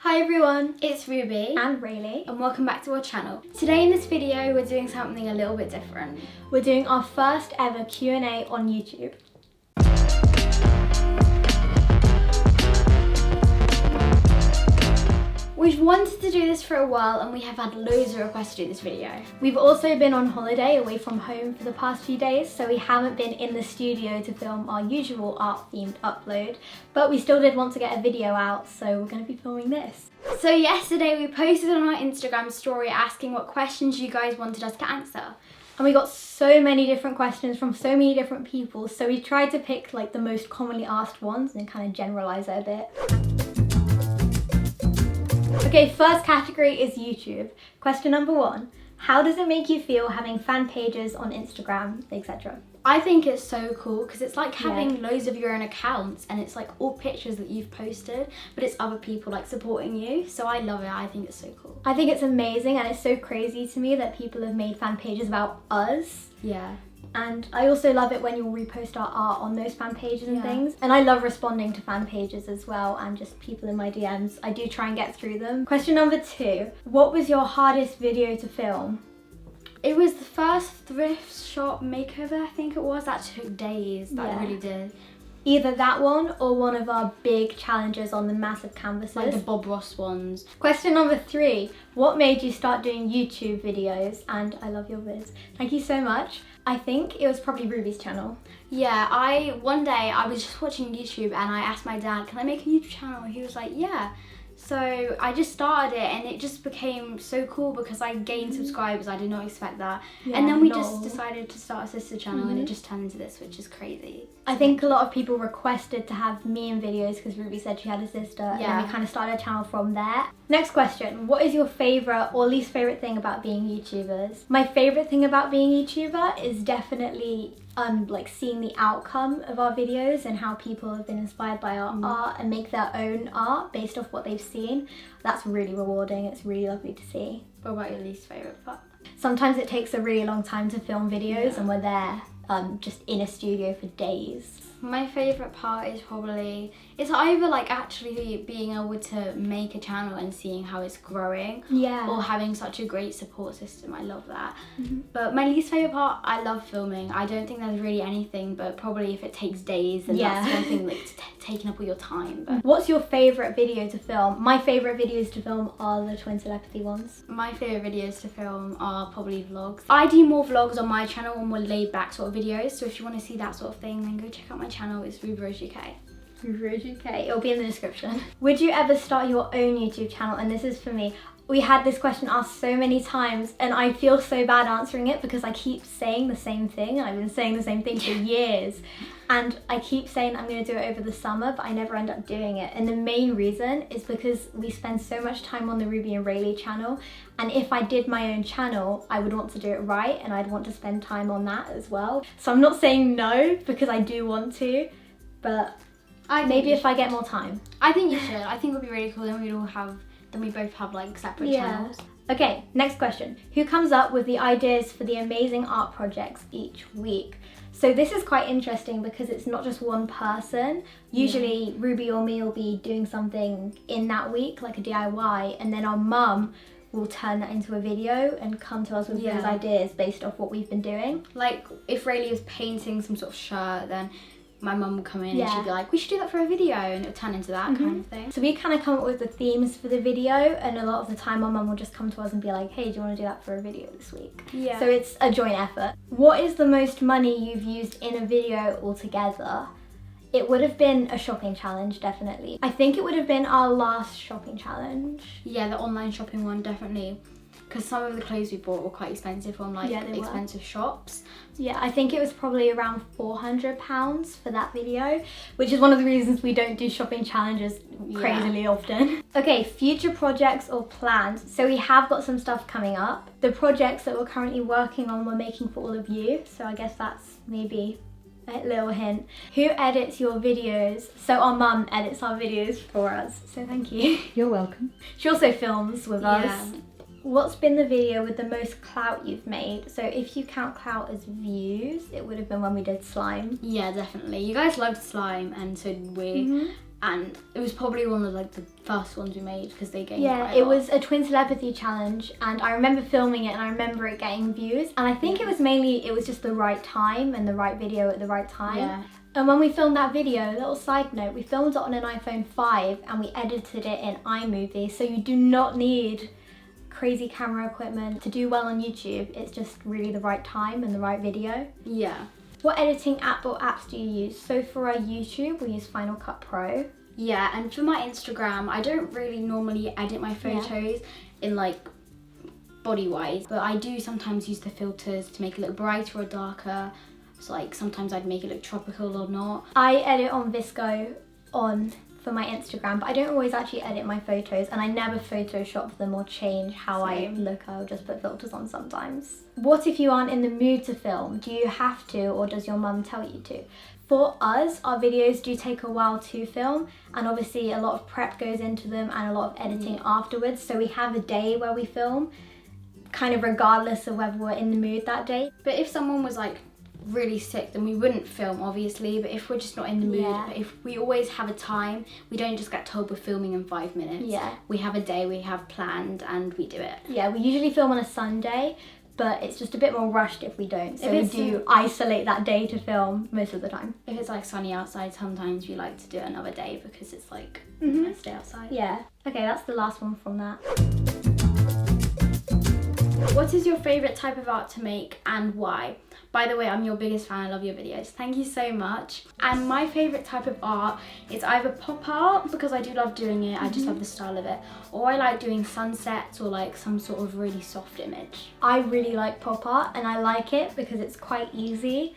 Hi everyone, It's Ruby and Raylee, and welcome back to our channel. Today in this video we're doing something a little bit different. we're doing our first ever Q&A on YouTube. We've wanted to do this for a while and we have had loads of requests to do this video. We've also been on holiday away from home for the past few days, so we haven't been in the studio to film our usual art themed upload, but we still did want to get a video out, so we're going to be filming this. So yesterday we posted on our Instagram story asking what questions you guys wanted us to answer. And we got so many different questions from so many different people, so we tried to pick like the most commonly asked ones and kind of generalize it a bit. Okay, first category is YouTube. Question number 1. How does it make you feel having fan pages on Instagram, etc.? I think it's so cool because it's like having loads of your own accounts and it's like all pictures that you've posted, but it's other people like supporting you. So I love it. I think it's so cool. I think it's amazing, and it's so crazy to me that people have made fan pages about us. Yeah. And I also love it when you'll repost our art on those fan pages and things. And I love responding to fan pages as well, and just people in my DMs. I do try and get through them. Question number 2. What was your hardest video to film? It was the first thrift shop makeover, I think it was. That took days. That really did. Either that one or one of our big challenges on the massive canvases. Like the Bob Ross ones. Question number 3. What made you start doing YouTube videos? And I love your vids. Thank you so much. I think it was probably Ruby's channel. Yeah, one day I was just watching YouTube and I asked my dad, can I make a YouTube channel? And he was like, yeah. So I just started it and it just became so cool because I gained subscribers. I did not expect that. And then we just decided to start a sister channel and it just turned into this, which is crazy. I think a lot of people requested to have me in videos because Ruby said she had a sister, and then we kind of started a channel from there. Next question. What is your favourite or least favourite thing about being YouTubers? My favourite thing about being YouTuber is definitely like seeing the outcome of our videos and how people have been inspired by our art and make their own art based off what they've seen. That's really rewarding. It's really lovely to see. What about your least favourite part? Sometimes it takes a really long time to film videos and we're there just in a studio for days. My favourite part is probably, it's either like actually being able to make a channel and seeing how it's growing, or having such a great support system. I love that. But my least favourite part, I love filming. I don't think there's really anything, but probably if it takes days, then that's something that's taking up all your time. But what's your favourite video to film? My favourite videos to film are the twin telepathy ones. My favourite videos to film are probably vlogs. I do more vlogs on my channel and more laid back sort of videos, so if you want to see that sort of thing, then go check out my channel. It's Rose UK. Rose UK. It'll be in the description. Would you ever start your own YouTube channel? And this is for me. We had this question asked so many times and I feel so bad answering it because I keep saying the same thing. I've been saying the same thing for years. And I keep saying I'm going to do it over the summer, but I never end up doing it. And the main reason is because we spend so much time on the Ruby and Raylee channel. And if I did my own channel, I would want to do it right and I'd want to spend time on that as well. So I'm not saying no because I do want to, but maybe if I get more time. I think you should. I think it would be really cool. Then we both have like separate channels. Okay, next question. Who comes up with the ideas for the amazing art projects each week? So this is quite interesting because it's not just one person. Usually Ruby or me will be doing something in that week, like a DIY, and then our mum will turn that into a video and come to us with those ideas based off what we've been doing. Like if Raylee was painting some sort of shirt, then my mum would come in and she'd be like, we should do that for a video, and it would turn into that kind of thing. So we kind of come up with the themes for the video, and a lot of the time our mum will just come to us and be like, hey, do you want to do that for a video this week? So it's a joint effort. What is the most money you've used in a video altogether? It would have been a shopping challenge, definitely. I think it would have been our last shopping challenge. Yeah, the online shopping one, definitely. Because some of the clothes we bought were quite expensive from like expensive shops. Yeah, I think it was probably around £400 for that video, which is one of the reasons we don't do shopping challenges crazily often. Okay, future projects or plans. So we have got some stuff coming up. The projects that we're currently working on, we're making for all of you. So I guess that's maybe a little hint. Who edits your videos? So our mum edits our videos for us. So thank you. You're welcome. She also films with us. What's been the video with the most clout you've made? So if you count clout as views, it would have been when we did slime. Yeah, definitely. You guys loved slime and so did we. and it was probably one of like the first ones we made because they gained Yeah, quite a it lot. was a twin telepathy challenge, and I remember filming it and I remember it getting views, and I think it was just the right time and the right video at the right time. Yeah. And when we filmed that video, little side note, we filmed it on an iPhone 5 and we edited it in iMovie, so you do not need crazy camera equipment to do well on YouTube. It's just really the right time and the right video. Yeah. What editing app or apps do you use? So for our YouTube, we use Final Cut Pro. Yeah, and for my Instagram, I don't really normally edit my photos in like body-wise, but I do sometimes use the filters to make it look brighter or darker. So like sometimes I'd make it look tropical or not. I edit on Visco for my Instagram, but I don't always actually edit my photos, and I never Photoshop them or change how I look. I'll just put filters on sometimes. What if you aren't in the mood to film? Do you have to, or does your mum tell you to? For us, our videos do take a while to film, and obviously a lot of prep goes into them and a lot of editing afterwards, so we have a day where we film, kind of regardless of whether we're in the mood that day. But if someone was like really sick, then we wouldn't film obviously, but if we're just not in the mood, if we always have a time, we don't just get told we're filming in 5 minutes. We have a day we have planned and we do it. We usually film on a Sunday, but it's just a bit more rushed if we don't, so we do isolate that day to film most of the time. If it's like sunny outside, sometimes we like to do it another day because it's like a nice day outside. Okay, that's the last one from that. What is your favourite type of art to make and why? By the way, I'm your biggest fan, I love your videos. Thank you so much. And my favourite type of art is either pop art, because I do love doing it, I just love the style of it, or I like doing sunsets or like some sort of really soft image. I really like pop art, and I like it because it's quite easy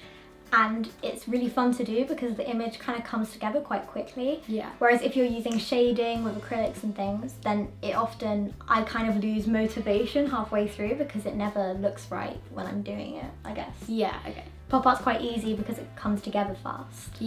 and it's really fun to do because the image kind of comes together quite quickly. Whereas if you're using shading with acrylics and things, then I kind of lose motivation halfway through because it never looks right when I'm doing it, I guess. Pop art's quite easy because it comes together fast.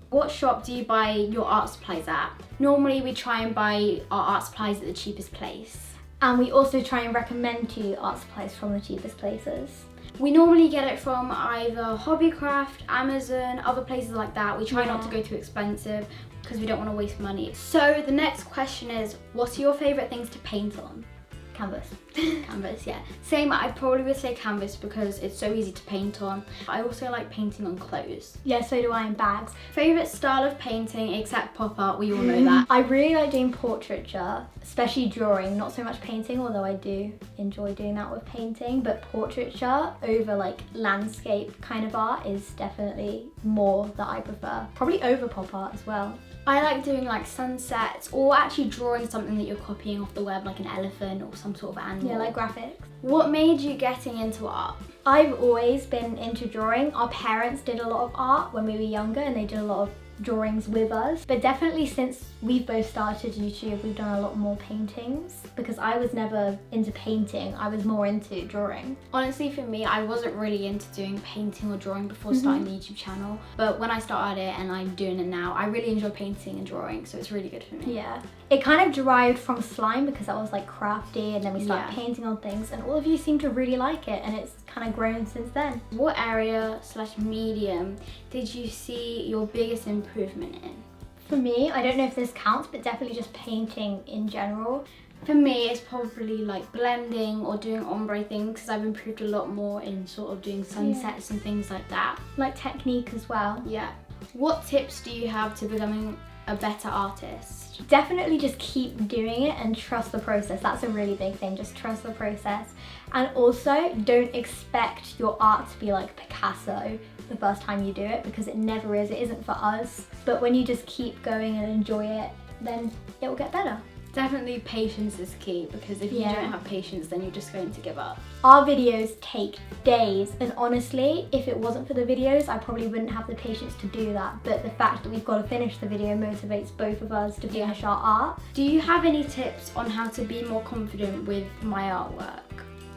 What shop do you buy your art supplies at? Normally we try and buy our art supplies at the cheapest place. And we also try and recommend to you art supplies from the cheapest places. We normally get it from either Hobbycraft, Amazon, other places like that. We try not to go too expensive because we don't want to waste money. So the next question is, what are your favourite things to paint on? Canvas. Canvas, yeah. Same, I probably would say canvas because it's so easy to paint on. I also like painting on clothes. Yeah, so do I, in bags. Favourite style of painting except pop art, we all know that. I really like doing portraiture, especially drawing, not so much painting, although I do enjoy doing that with painting, but portraiture over like landscape kind of art is definitely more that I prefer. Probably over pop art as well. I like doing like sunsets or actually drawing something that you're copying off the web, like an elephant or some sort of animal. Yeah, like graphics. What made you getting into art? I've always been into drawing. Our parents did a lot of art when we were younger and they did a lot of drawings with us, but definitely since we've both started YouTube, we've done a lot more paintings because I was never into painting, I was more into drawing. Honestly, for me, I wasn't really into doing painting or drawing before starting the YouTube channel, but when I started it and I'm doing it now, I really enjoy painting and drawing, so it's really good for me. Yeah. It kind of derived from slime because that was like crafty, and then we started painting on things, and all of you seem to really like it, and it's kind of grown since then. What area/medium did you see your biggest improvement in? For me, I don't know if this counts, but definitely just painting in general. For me, it's probably like blending or doing ombre things because I've improved a lot more in sort of doing sunsets and things like that. Like technique as well. Yeah. What tips do you have to becoming a better artist? Definitely just keep doing it and trust the process. That's a really big thing, just trust the process. And also, don't expect your art to be like Picasso the first time you do it because it never is, it isn't for us. But when you just keep going and enjoy it, then it will get better. Definitely patience is key because if you don't have patience, then you're just going to give up. Our videos take days, and honestly, if it wasn't for the videos, I probably wouldn't have the patience to do that. But the fact that we've got to finish the video motivates both of us to finish our art. Do you have any tips on how to be more confident with my artwork?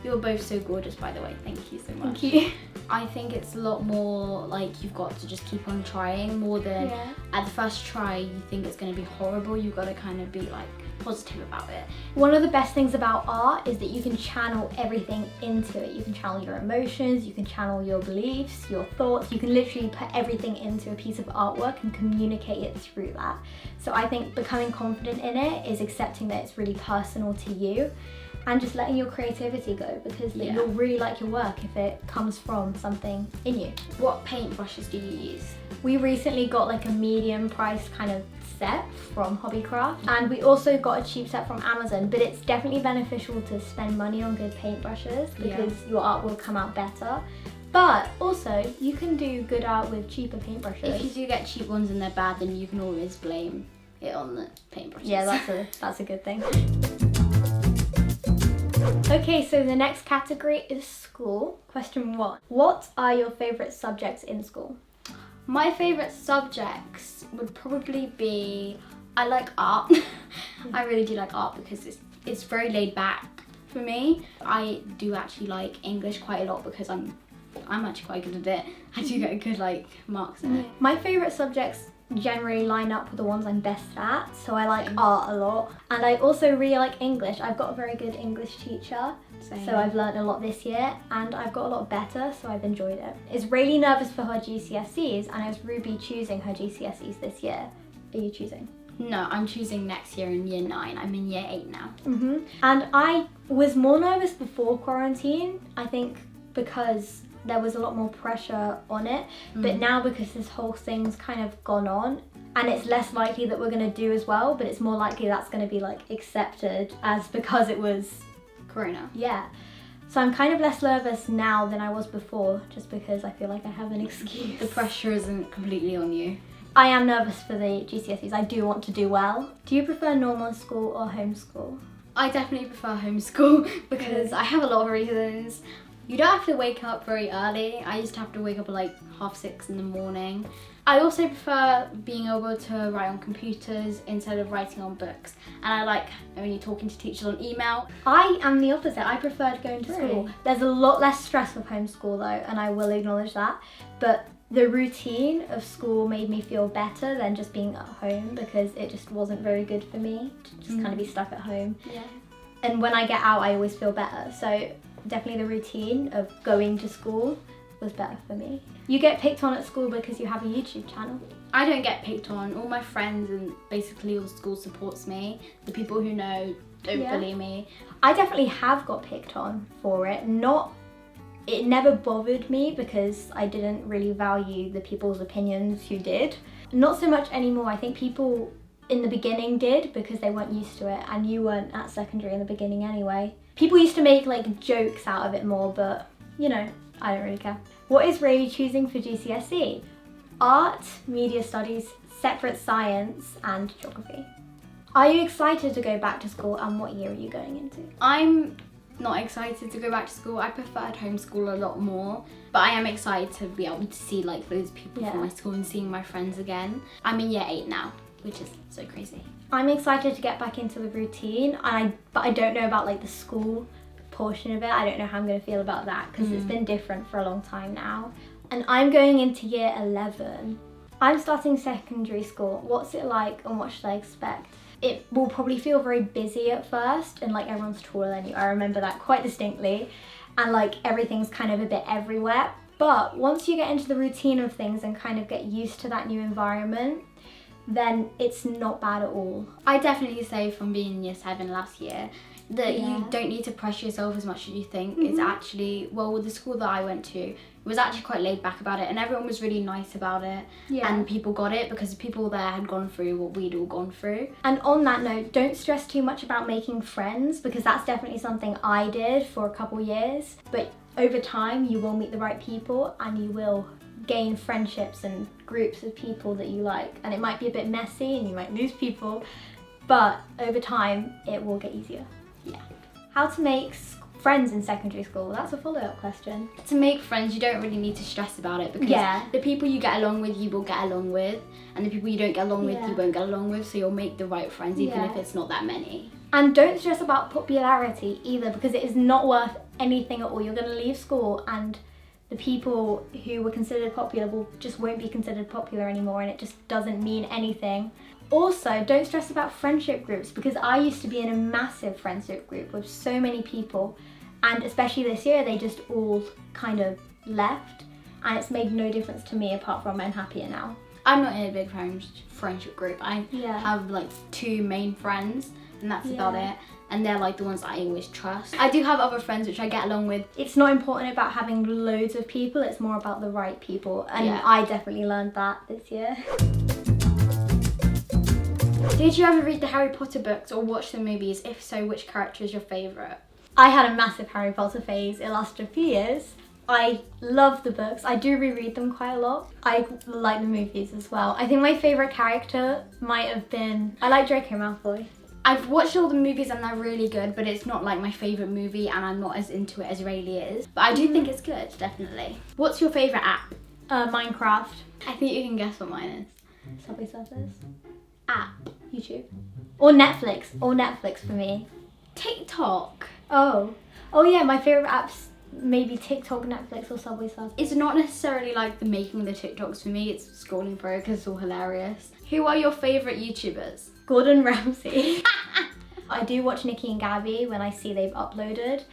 You're both so gorgeous, by the way. Thank you so much. Thank you. I think it's a lot more like you've got to just keep on trying more than at the first try you think it's going to be horrible. You've got to kind of be like positive about it. One of the best things about art is that you can channel everything into it. You can channel your emotions, you can channel your beliefs, your thoughts. You can literally put everything into a piece of artwork and communicate it through that. So I think becoming confident in it is accepting that it's really personal to you and just letting your creativity go, because you'll really like your work if it comes from something in you. What paintbrushes do you use? We recently got like a medium price kind of set from Hobbycraft, and we also got a cheap set from Amazon, but it's definitely beneficial to spend money on good paintbrushes because your art will come out better. But also, you can do good art with cheaper paintbrushes. If you do get cheap ones and they're bad, then you can always blame it on the paintbrushes. Yeah, that's a good thing. Okay, so the next category is school. Question 1. What are your favourite subjects in school? My favourite subjects would probably be, I like art. I really do like art because it's very laid back for me. I do actually like English quite a lot because I'm actually quite good at it. I do get good marks in it. My favourite subjects generally line up with the ones I'm best at, so I like art a lot, and I also really like English. I've got a very good English teacher, so I've learned a lot this year, and I've got a lot better, so I've enjoyed it. Is Raylee nervous for her GCSEs, and is Ruby choosing her GCSEs this year? Are you choosing? No, I'm choosing next year in year 9. I'm in year 8 now. And I was more nervous before quarantine, I think because there was a lot more pressure on it, but now because this whole thing's kind of gone on, and it's less likely that we're going to do as well, but it's more likely that's going to be accepted as because it was Corona. Yeah. So I'm kind of less nervous now than I was before, just because I feel like I have an excuse. The pressure isn't completely on you. I am nervous for the GCSEs. I do want to do well. Do you prefer normal school or homeschool? I definitely prefer homeschool because I have a lot of reasons. You don't have to wake up very early. I used to have to wake up at 6:30 in the morning. I also prefer being able to write on computers instead of writing on books. And I like only talking to teachers on email. I am the opposite. I preferred going to school. There's a lot less stress with homeschool though, and I will acknowledge that. But the routine of school made me feel better than just being at home, because it just wasn't very good for me to just kind of be stuck at home. Yeah. And when I get out, I always feel better. So definitely the routine of going to school was better for me. You get picked on at school because you have a YouTube channel. I don't get picked on. All my friends and basically all the school supports me. The people who know don't bully me. I definitely have got picked on for it. It never bothered me because I didn't really value the people's opinions who did. Not so much anymore. I think people in the beginning did because they weren't used to it, and you weren't at secondary in the beginning anyway. People used to make jokes out of it more, but I don't really care. What is Raylee choosing for GCSE? Art, media studies, separate science, and geography. Are you excited to go back to school, and what year are you going into? I'm not excited to go back to school. I preferred homeschool a lot more, but I am excited to be able to see those people from my school and seeing my friends again. I'm in year 8 now, which is so crazy. I'm excited to get back into the routine, but I don't know about the school portion of it. I don't know how I'm going to feel about that because it's been different for a long time now. And I'm going into year 11. I'm starting secondary school. What's it like and what should I expect? It will probably feel very busy at first, and everyone's taller than you. I remember that quite distinctly, and everything's kind of a bit everywhere. But once you get into the routine of things and kind of get used to that new environment, then it's not bad at all. I definitely say from being in year 7 last year that you don't need to pressure yourself as much as you think. It's actually, with the school that I went to, it was actually quite laid back about it, and everyone was really nice about it, and people got it because people there had gone through what we'd all gone through. And on that note, don't stress too much about making friends, because that's definitely something I did for a couple years, but over time you will meet the right people and you will gain friendships and groups of people that you like, and it might be a bit messy and you might lose people, but over time it will get easier. Yeah. How to make friends in secondary school? That's a follow-up question. To make friends, you don't really need to stress about it, because the people you get along with, you will get along with, and the people you don't get along with, you won't get along with, so you'll make the right friends even if it's not that many. And don't stress about popularity either, because it is not worth anything at all. You're going to leave school and the people who were considered popular just won't be considered popular anymore, and it just doesn't mean anything. Also, don't stress about friendship groups, because I used to be in a massive friendship group with so many people, and especially this year they just all kind of left, and it's made no difference to me apart from I'm happier now. I'm not in a big friendship group. I have like 2 main friends, and that's about it. And they're like the ones I always trust. I do have other friends which I get along with. It's not important about having loads of people, it's more about the right people, and I definitely learned that this year. Did you ever read the Harry Potter books or watch the movies? If so, which character is your favourite? I had a massive Harry Potter phase. It lasted a few years. I love the books. I do reread them quite a lot. I like the movies as well. I think my favourite character might have been... I like Draco Malfoy. I've watched all the movies and they're really good, but it's not like my favourite movie and I'm not as into it as Raylee is. But I do think it's good, definitely. What's your favourite app? Minecraft. I think you can guess what mine is. Subway Surfers. App. YouTube. Or Netflix. Or Netflix for me. TikTok. Oh yeah, my favourite apps, maybe TikTok, Netflix or Subway Surfers. It's not necessarily like the making the TikToks for me, it's scrolling through because it's all hilarious. Who are your favourite YouTubers? Gordon Ramsay. I do watch Nikki and Gabby when I see they've uploaded.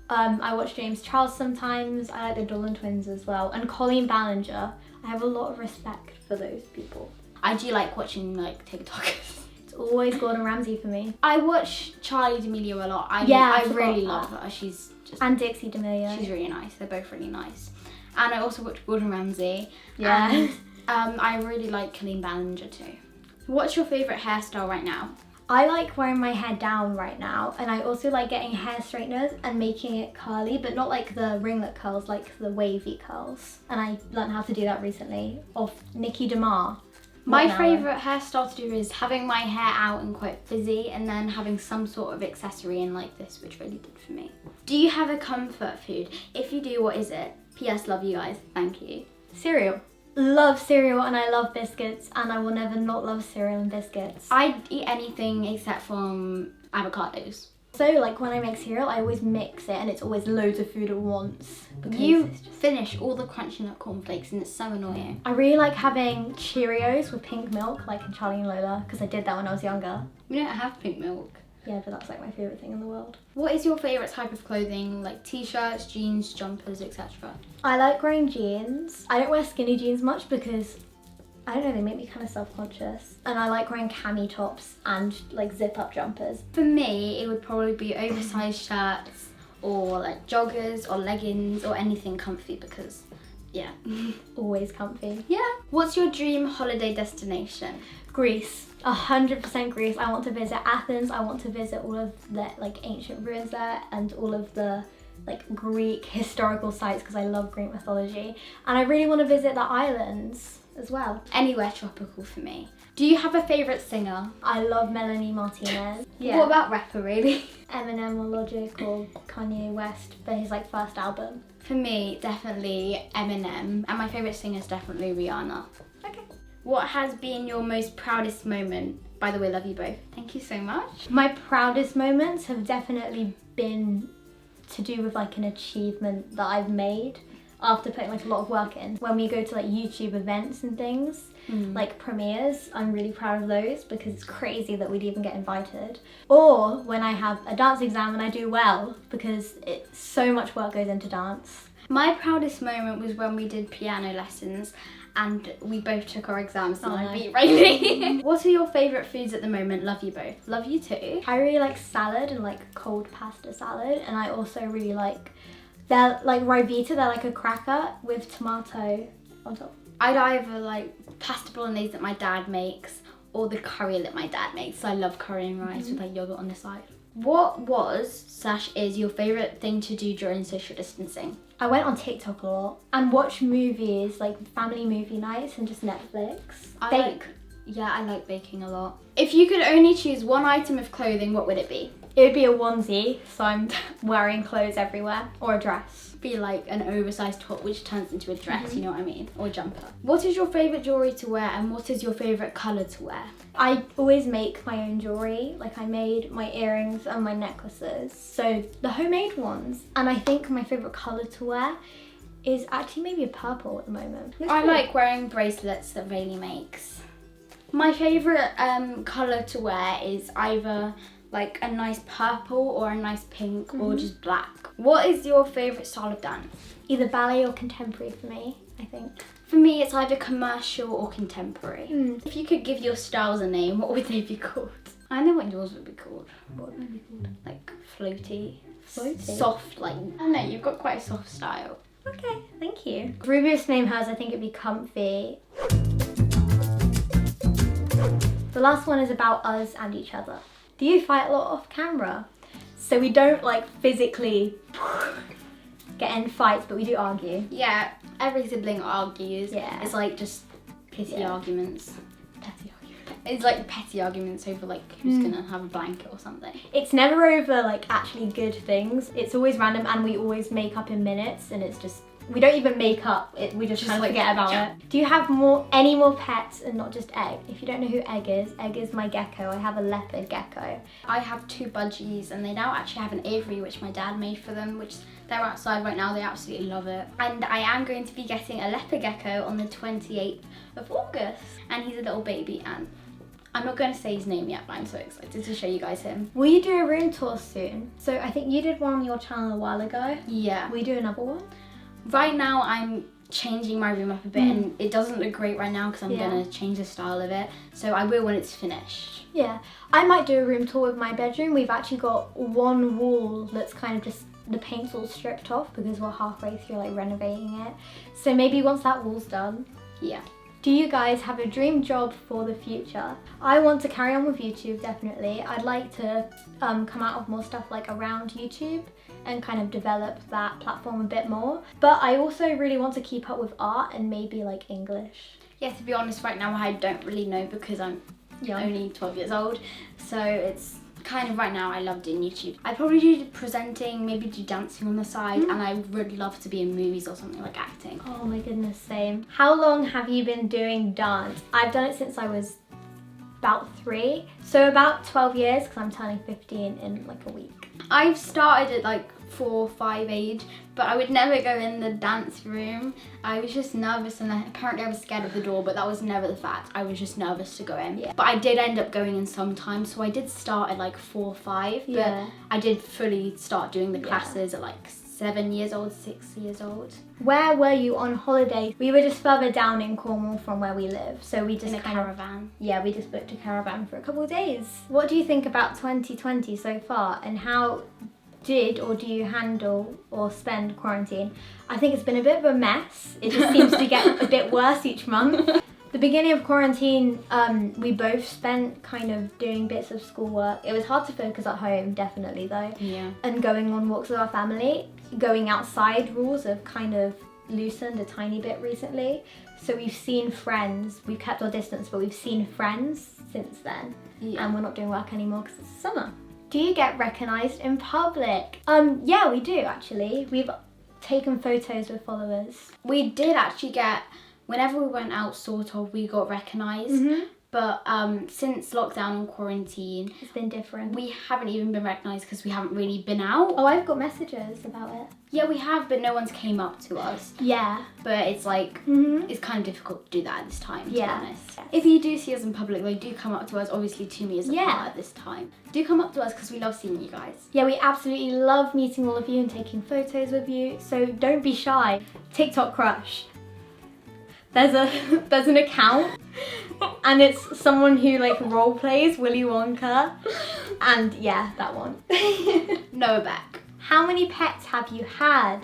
I watch James Charles sometimes. I like the Dolan twins as well. And Colleen Ballinger. I have a lot of respect for those people. I do like watching like TikTokers. It's always Gordon Ramsay for me. I watch Charlie D'Amelio a lot. I really love her. She's just... And Dixie D'Amelio. She's really nice. They're both really nice. And I also watch Gordon Ramsay. Yeah. And I really like Colleen Ballinger too. What's your favourite hairstyle right now? I like wearing my hair down right now, and I also like getting hair straighteners and making it curly, but not like the ringlet curls, like the wavy curls. And I learned how to do that recently off Nikki DeMar. My favourite hairstyle to do is having my hair out and quite frizzy, and then having some sort of accessory in like this, which really did for me. Do you have a comfort food? If you do, what is it? P.S. Love you guys. Thank you. Cereal. Love cereal, and I love biscuits, and I will never not love cereal and biscuits. I'd eat anything except from avocados. So like when I make cereal, I always mix it, and it's always loads of food at once. You finish all the crunchy nut cornflakes and it's so annoying. I really like having Cheerios with pink milk, like in Charlie and Lola, because I did that when I was younger. We don't have pink milk. Yeah, but that's like my favourite thing in the world. What is your favourite type of clothing, like t-shirts, jeans, jumpers, etc.? I like wearing jeans. I don't wear skinny jeans much because, I don't know, they make me kind of self-conscious. And I like wearing cami tops and like zip-up jumpers. For me, it would probably be oversized shirts or like joggers or leggings or anything comfy because, yeah. Always comfy. Yeah. What's your dream holiday destination? Greece. 100% Greece. I want to visit Athens. I want to visit all of the like ancient ruins there and all of the like Greek historical sites because I love Greek mythology. And I really want to visit the islands as well. Anywhere tropical for me. Do you have a favourite singer? I love Melanie Martinez. Yeah. What about rapper, really? Eminem or Logic or Kanye West for his like first album. For me, definitely Eminem. And my favourite singer is definitely Rihanna. Okay. What has been your most proudest moment? By the way, love you both. Thank you so much. My proudest moments have definitely been to do with like an achievement that I've made after putting like a lot of work in. When we go to like YouTube events and things, like premieres, I'm really proud of those because it's crazy that we'd even get invited. Or when I have a dance exam and I do well because so much work goes into dance. My proudest moment was when we did piano lessons and we both took our exams and I beat Raylee. What are your favourite foods at the moment? Love you both. Love you too. I really like salad and like cold pasta salad, and I also really like, they're like ribita, they're like a cracker with tomato on top. I'd either like pasta bolognese that my dad makes or the curry that my dad makes. So I love curry and rice with like yogurt on the side. What was/is your favourite thing to do during social distancing? I went on TikTok a lot and watched movies, like family movie nights and just Netflix. I like baking a lot. If you could only choose one item of clothing, what would it be? It would be a onesie, so I'm wearing clothes everywhere, or a dress. Be like an oversized top which turns into a dress, you know what I mean? Or jumper. What is your favourite jewellery to wear and what is your favourite colour to wear? I always make my own jewellery. Like I made my earrings and my necklaces. So the homemade ones. And I think my favourite colour to wear is actually maybe a purple at the moment. I like wearing bracelets that Raylee makes. My favourite colour to wear is either like a nice purple or a nice pink or just black. What is your favourite style of dance? Either ballet or contemporary for me, I think. For me, it's either commercial or contemporary. If you could give your styles a name, what would they be called? I know what yours would be called. What would they be called? Like floaty. Floaty? Soft, like, I don't know, you've got quite a soft style. Okay, thank you. Ruby was to name hers, I think it'd be comfy. The last one is about us and each other. Do you fight a lot off camera? So we don't like physically get in fights, but we do argue. Yeah, every sibling argues. Yeah. It's like just petty arguments. Petty argument. It's like petty arguments over like who's gonna have a blanket or something. It's never over like actually good things. It's always random, and we always make up in minutes, and it's just, we don't even make up, we just kind of like, forget about it. Do you have any more pets and not just Egg? If you don't know who Egg is my gecko. I have a leopard gecko. I have 2 budgies, and they now actually have an aviary which my dad made for them, which they're outside right now. They absolutely love it. And I am going to be getting a leopard gecko on the 28th of August, and he's a little baby, and I'm not going to say his name yet, but I'm so excited to show you guys him. Will you do a room tour soon? So I think you did one on your channel a while ago. Yeah. Will you do another one? Right now I'm changing my room up a bit, and it doesn't look great right now because I'm going to change the style of it. So I will when it's finished. Yeah. I might do a room tour with my bedroom. We've actually got one wall that's kind of just, the paint's all stripped off because we're halfway through like renovating it. So maybe once that wall's done. Yeah. Do you guys have a dream job for the future? I want to carry on with YouTube, definitely. I'd like to come out with more stuff like around YouTube and kind of develop that platform a bit more. But I also really want to keep up with art and maybe like English. Yeah, to be honest, right now I don't really know because I'm only 12 years old. So it's kind of right now I love doing YouTube. I'd probably do presenting, maybe do dancing on the side, and I would love to be in movies or something, like acting. Oh my goodness, same. How long have you been doing dance? I've done it since I was about 3. So about 12 years, because I'm turning 15 in like a week. I've started at like 4 or 5 age, but I would never go in the dance room. I was just nervous, and apparently I was scared of the door, but that was never the fact. I was just nervous to go in. Yeah. But I did end up going in sometimes, so I did start at like 4 or 5, but I did fully start doing the classes at like 7 years old, 6 years old. Where were you on holiday? We were just further down in Cornwall from where we live, so we just in a caravan. We just booked a caravan for a couple of days. What do you think about 2020 so far, and how did or do you handle or spend quarantine? I think it's been a bit of a mess. It just seems to get a bit worse each month. The beginning of quarantine, we both spent kind of doing bits of schoolwork. It was hard to focus at home, definitely though. Yeah. And going on walks with our family. Going outside rules have kind of loosened a tiny bit recently. So we've seen friends. We've kept our distance, but we've seen friends since then. Yeah. And we're not doing work anymore because it's summer. Do you get recognised in public? Yeah, we do actually. We've taken photos with followers. We did actually get, whenever we went out, sort of, we got recognised. But since lockdown and quarantine, it's been different. We haven't even been recognised because we haven't really been out. Oh, I've got messages about it. Yeah, we have, but no one's came up to us. Yeah. But it's like, it's kind of difficult to do that at this time, to be honest. Yes. If you do see us in public, though, do come up to us, obviously to me as a part at this time. Do come up to us because we love seeing you guys. Yeah, we absolutely love meeting all of you and taking photos with you, so don't be shy. TikTok crush. There's an account, and it's someone who like role plays Willy Wonka, and yeah, that one. Noah Beck. How many pets have you had?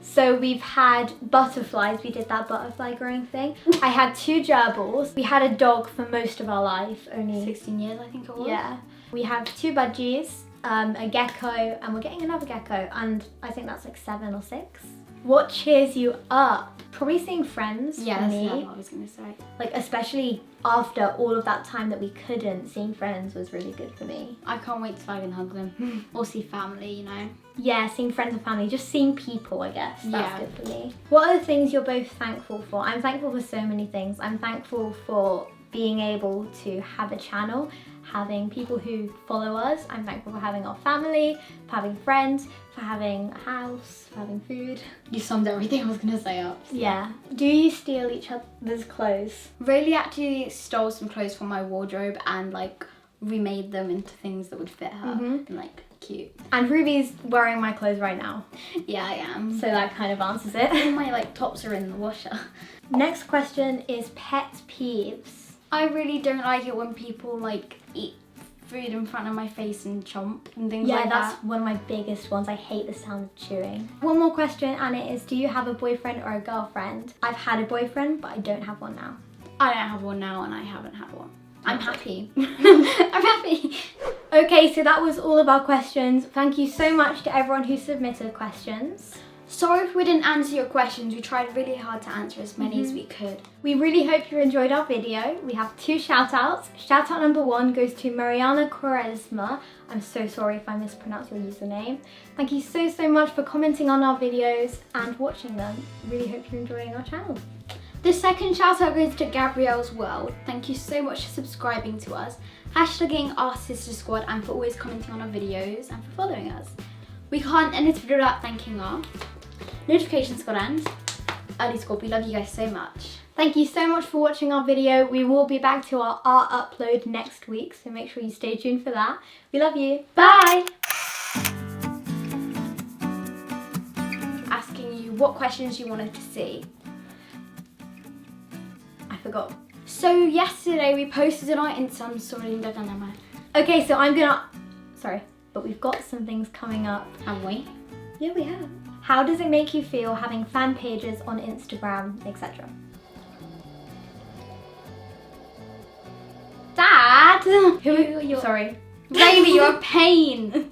So we've had butterflies. We did that butterfly growing thing. I had 2 gerbils. We had a dog for most of our life, only 16 years I think it was. Yeah. We have 2 budgies, a gecko, and we're getting another gecko, and I think that's like 7 or 6. What cheers you up? Probably seeing friends for me. Yeah, that's what I was going to say. Like, especially after all of that time that we couldn't, seeing friends was really good for me. I can't wait till I can hug them. Or see family, you know. Yeah, seeing friends and family, just seeing people, I guess. That's good for me. What are the things you're both thankful for? I'm thankful for so many things. I'm thankful for being able to have a channel, having people who follow us. I'm thankful for having our family, for having friends, for having a house, for having food. You summed everything I was going to say up. Yeah. Do you steal each other's clothes? Raylee actually stole some clothes from my wardrobe and like remade them into things that would fit her and like cute. And Ruby's wearing my clothes right now. Yeah, I am. So that kind of answers it. All my like tops are in the washer. Next question is pet peeves. I really don't like it when people like eat food in front of my face and chomp and things like that. Yeah, that's one of my biggest ones. I hate the sound of chewing. One more question, and it is, do you have a boyfriend or a girlfriend? I've had a boyfriend, but I don't have one now. I don't have one now and I haven't had one. I'm happy. I'm happy. Okay, so that was all of our questions. Thank you so much to everyone who submitted questions. Sorry if we didn't answer your questions. We tried really hard to answer as many as we could. We really hope you enjoyed our video. We have 2 shout outs. Shout out number 1 goes to Mariana Quaresma. I'm so sorry if I mispronounced your username. Thank you so much for commenting on our videos and watching them. Really hope you're enjoying our channel. The second shout out goes to Gabrielle's World. Thank you so much for subscribing to us, hashtagging our sister squad, and for always commenting on our videos and for following us. We can't end this video without thanking our notification squad and early squad. We love you guys so much. Thank you so much for watching our video. We will be back to our art upload next week, so make sure you stay tuned for that. We love you. Bye! Asking you what questions you wanted to see. I forgot. So yesterday we posted on our Instagram story. Okay, so sorry, but we've got some things coming up. Have we? Yeah, we have. How does it make you feel having fan pages on Instagram, etc.? Dad! Sorry. Raylee, you're a pain.